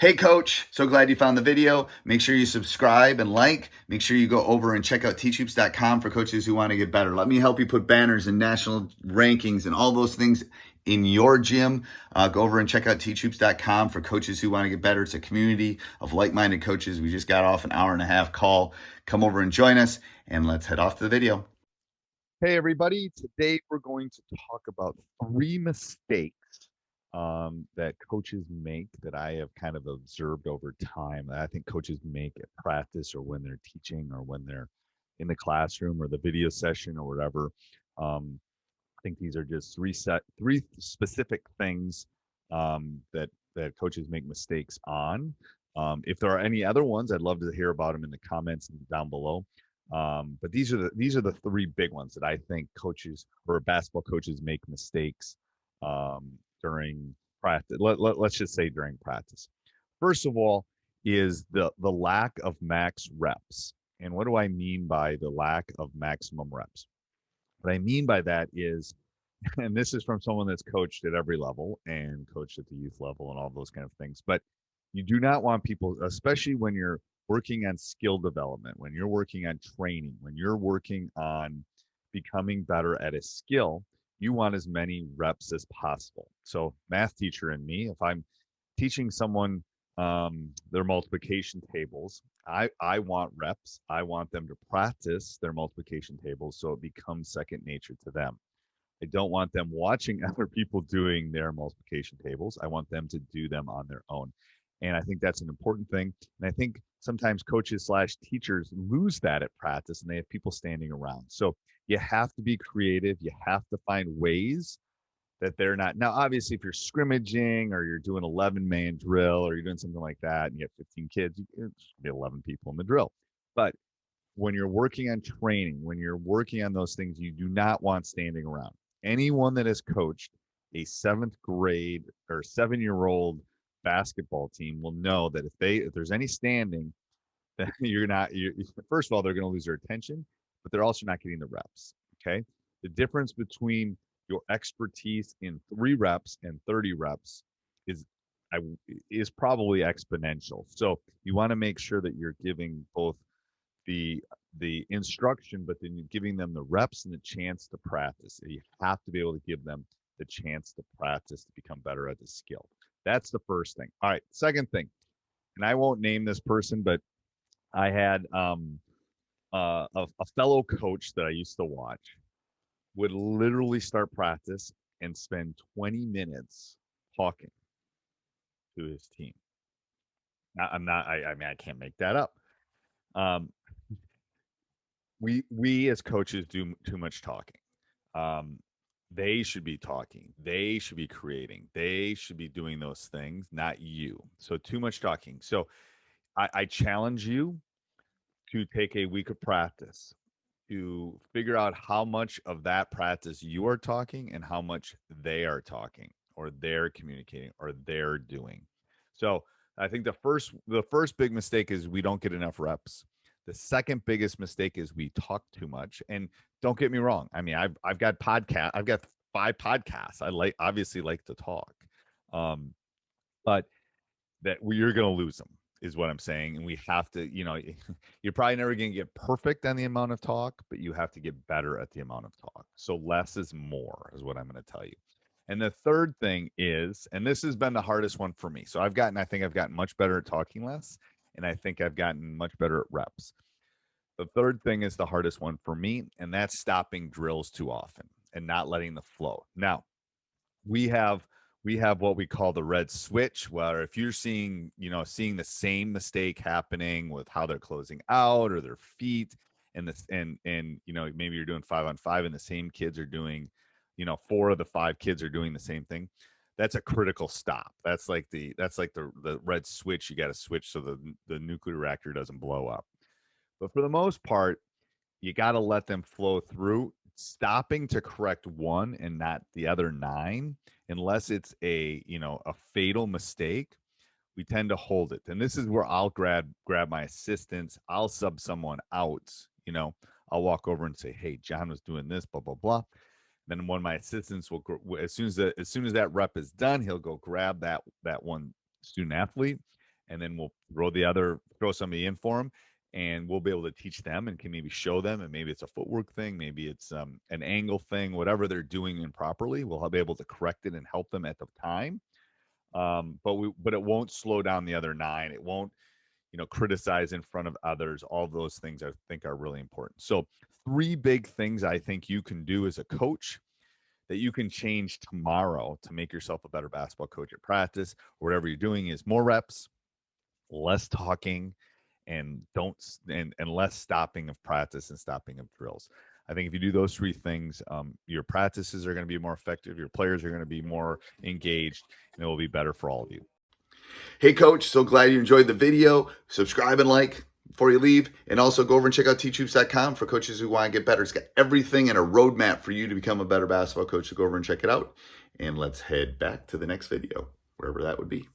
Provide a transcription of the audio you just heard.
Hey, coach, so glad you found the video. Make sure you subscribe and like. Make sure you go over and check out teachhoops.com for coaches who want to get better. Let me help you put banners and national rankings and all those things in your gym. Go over and check out teachhoops.com for coaches who want to get better. It's a community of like-minded coaches. We just got off an hour and a half call. Come over and join us, and let's head off to the video. Hey, everybody. Today we're going to talk about three mistakes that coaches make that I have kind of observed over time that I think coaches make at practice or when they're teaching or when they're in the classroom or the video session or whatever. I think these are just three specific things that coaches make mistakes on. If there are any other ones, I'd love to hear about them in the comments down below. But these are the three big ones that I think coaches or basketball coaches make mistakes during practice. Let's just say during practice. First of all, is the lack of max reps. And what do I mean by the lack of maximum reps? What I mean by that is, and this is from someone that's coached at every level and coached at the youth level and all those kind of things, but you do not want people, especially when you're working on skill development, when you're working on training, when you're working on becoming better at a skill, you want as many reps as possible. So, math teacher and me, if I'm teaching someone their multiplication tables, I want reps. I want them to practice their multiplication tables so it becomes second nature to them. I don't want them watching other people doing their multiplication tables. I want them to do them on their own. And I think that's an important thing. And I think sometimes coaches slash teachers lose that at practice and they have people standing around. So you have to be creative. You have to find ways that they're not. Now, obviously, if you're scrimmaging or you're doing 11-man drill or you're doing something like that and you have 15 kids, it's be 11 people in the drill. But when you're working on training, when you're working on those things, you do not want standing around. Anyone that has coached a seventh grade or 7-year-old basketball team will know that if there's any standing, then first of all, they're going to lose their attention, but they're also not getting the reps. Okay. The difference between your expertise in 3 reps and 30 reps is is probably exponential. So you want to make sure that you're giving both the instruction, but then you're giving them the reps and the chance to practice. You have to be able to give them the chance to practice to become better at the skill. That's the first thing. All right, second thing, and I won't name this person, but I had a fellow coach that I used to watch would literally start practice and spend 20 minutes talking to his team. Now, I'm not. I mean, I can't make that up. Um, we as coaches do too much talking. Um, they should be talking. They should be creating. They should be doing those things, not you. So too much talking. So I challenge you to take a week of practice to figure out how much of that practice you are talking and how much they are talking or they're communicating or they're doing. So I think the first big mistake is we don't get enough reps. The second biggest mistake is we talk too much. And don't get me wrong. I mean, I've got 5 podcasts. I obviously like to talk. Um, but you're going to lose them is what I'm saying. And we have to, you're probably never going to get perfect on the amount of talk, but you have to get better at the amount of talk. So less is more is what I'm going to tell you. And the third thing is, and this has been the hardest one for me. So I think I've gotten much better at talking less, and I think I've gotten much better at reps. The third thing is the hardest one for me, and that's stopping drills too often and not letting the flow. Now, we have we have what we call the red switch, where if you're seeing the same mistake happening with how they're closing out or their feet, and maybe you're doing 5-on-5 and the same kids are doing, 4 of the 5 kids are doing the same thing. That's a critical stop. That's like the red switch you got to switch so the nuclear reactor doesn't blow up. But for the most part, you got to let them flow through. Stopping to correct one and not the other 9, unless it's a fatal mistake, we tend to hold it. And this is where I'll grab my assistants. I'll sub someone out. I'll walk over and say, "Hey, John was doing this, blah blah blah." Then one of my assistants will, as soon as that rep is done, he'll go grab that one student athlete, and then we'll throw somebody in for them, and we'll be able to teach them and can maybe show them, and maybe it's a footwork thing, maybe it's an angle thing, whatever they're doing improperly, we'll be able to correct it and help them at the time. But it won't slow down the other 9. It won't, criticize in front of others. All those things I think are really important. So 3 big things I think you can do as a coach that you can change tomorrow to make yourself a better basketball coach at practice, or whatever you're doing, is more reps, less talking, and less stopping of practice and stopping of drills. I think if you do those 3 things, your practices are going to be more effective, your players are going to be more engaged, and it will be better for all of you. Hey, Coach, so glad you enjoyed the video. Subscribe and like before you leave. And also go over and check out teachhoops.com for coaches who want to get better. It's got everything and a roadmap for you to become a better basketball coach. So go over and check it out. And let's head back to the next video, wherever that would be.